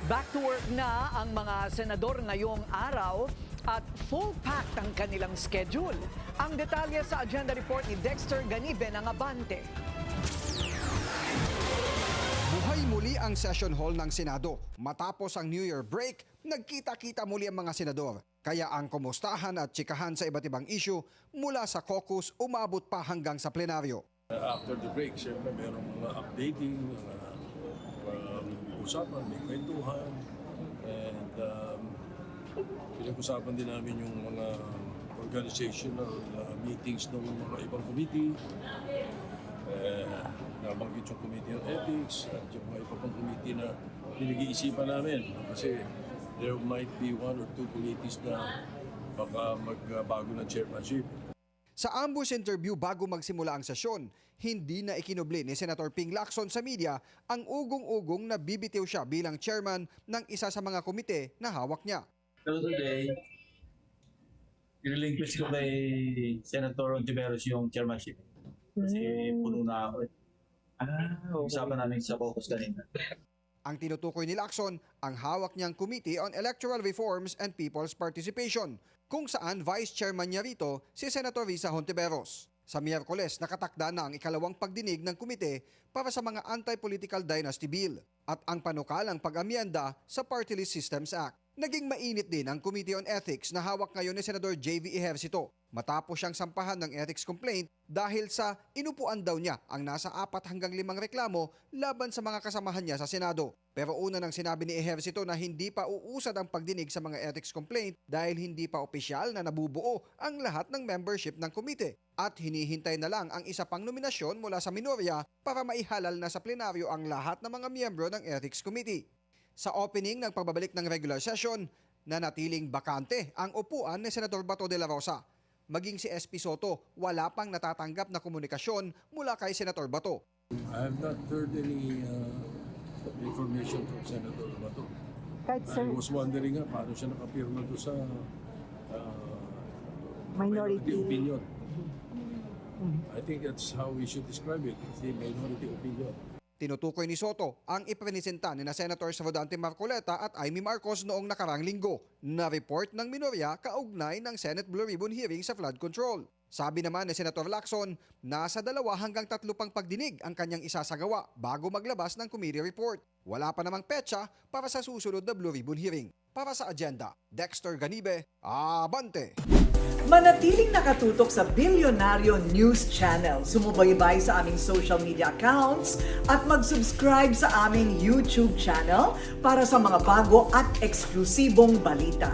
Back to work na ang mga senador ngayong araw at full-packed ang kanilang schedule. Ang detalye sa agenda report ni Dexter Ganibe ng Abante. Buhay muli ang session hall ng Senado. Matapos ang New Year break, nagkita-kita muli ang mga senador. Kaya ang kumustahan at tsikahan sa iba't ibang issue mula sa caucus umabot pa hanggang sa plenaryo. After the break, siyempre mayroong mga updating, mga usapan, may kwentuhan, and pinag-usapan din namin yung mga organizational meetings ng mga ibang committee. Nabanggit yung Committee on Ethics at yung mga iba pang committee na pinag-iisipan namin. Kasi there might be one or two committees na baka magbago ng chairmanship. Sa ambush interview bago magsimula ang sesyon, hindi na ikinubli ni Senator Ping Lacson sa media ang ugong-ugong na bibitiw siya bilang chairman ng isa sa mga komite na hawak niya. Pero today, i-relinquish ko kay Senator Ontiveros yung chairmanship. Kasi puno na ako eh. Usapan namin sa caucus kanina. Ang tinutukoy ni Lacson, ang hawak niyang Committee on Electoral Reforms and People's Participation, kung saan vice chairman niya rito si Senator Risa Hontiveros. Sa Miyerkules, nakatakda na ang ikalawang pagdinig ng komite para sa mga anti-political dynasty bill at ang panukalang pag-amyenda sa Party List Systems Act. Naging mainit din ang Committee on Ethics na hawak ngayon ni Senador J.V. Ejercito matapos siyang sampahan ng ethics complaint dahil sa inupuan daw niya ang nasa 4 hanggang 5 reklamo laban sa mga kasamahan niya sa Senado. Pero una nang sinabi ni Ejercito na hindi pa uusad ang pagdinig sa mga ethics complaint dahil hindi pa opisyal na nabubuo ang lahat ng membership ng komite at hinihintay na lang ang isa pang nominasyon mula sa minorya para maihalal na sa plenaryo ang lahat ng mga miyembro ng Ethics Committee. Sa opening ng pagbabalik ng regular session, nanatiling bakante ang upuan ni Senador Bato de la Rosa. Maging si SP Soto, wala pang natatanggap na komunikasyon mula kay Senator Bato. I have not heard any information from Senator Bato. I was wondering nga paano siya nakapirma doon sa minority opinion. I think that's how we should describe it. It's the minority opinion. Tinutukoy ni Soto ang iprenisenta ni na Senators Rodante Marcoleta at Amy Marcos noong nakarang linggo na report ng minorya kaugnay ng Senate Blue Ribbon hearing sa flood control. Sabi naman ni Senator Lacson, nasa 2 hanggang 3 pang pagdinig ang kanyang isasagawa bago maglabas ng committee report. Wala pa namang petsa para sa susunod na Blue Ribbon hearing. Para sa agenda, Dexter Ganibe, Abante! Manatiling nakatutok sa Bilyonaryo News Channel. Sumubaybay sa aming social media accounts at mag-subscribe sa aming YouTube channel para sa mga bago at eksklusibong balita.